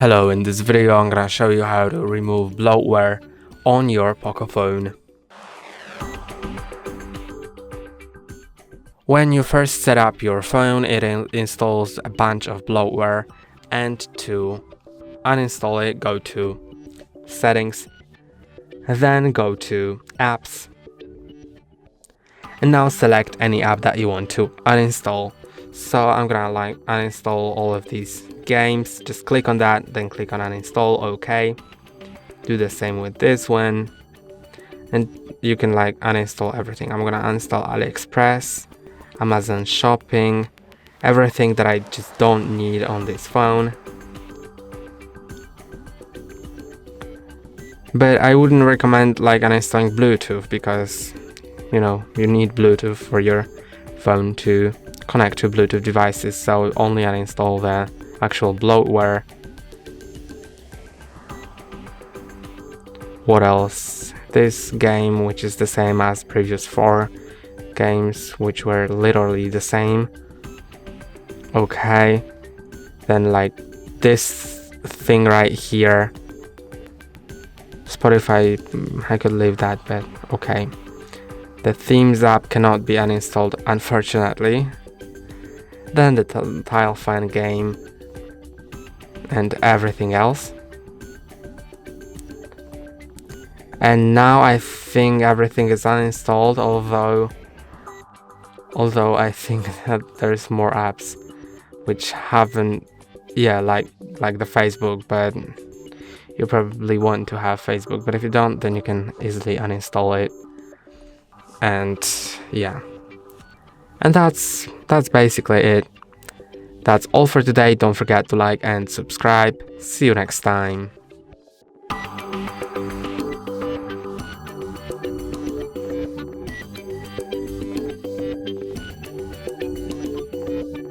Hello, in this video I'm gonna show you how to remove bloatware on your Poco phone. When you first set up your phone, it installs a bunch of bloatware, and to uninstall it, go to Settings, then go to Apps, and now select any app that you want to uninstall. So I'm gonna uninstall all of these games. Just click on that, then click on uninstall. OK. Do the same with this one, and you can uninstall everything. I'm gonna uninstall AliExpress, Amazon Shopping, everything that I just don't need on this phone. But I wouldn't recommend uninstalling Bluetooth, because you need Bluetooth for your phone to connect to Bluetooth devices, so only uninstall the actual bloatware. What else? This game, which is the same as previous 4 games, which were literally the same. Okay, then this thing right here, Spotify, I could leave that, but okay. The themes app cannot be uninstalled, unfortunately. Then the tile fan game and everything else. And now I think everything is uninstalled, although I think that there's more apps which haven't, like the Facebook, but you probably want to have Facebook, but if you don't, then you can easily uninstall it. And yeah, and that's basically it. That's all for today. Don't forget to like and subscribe. See you next time.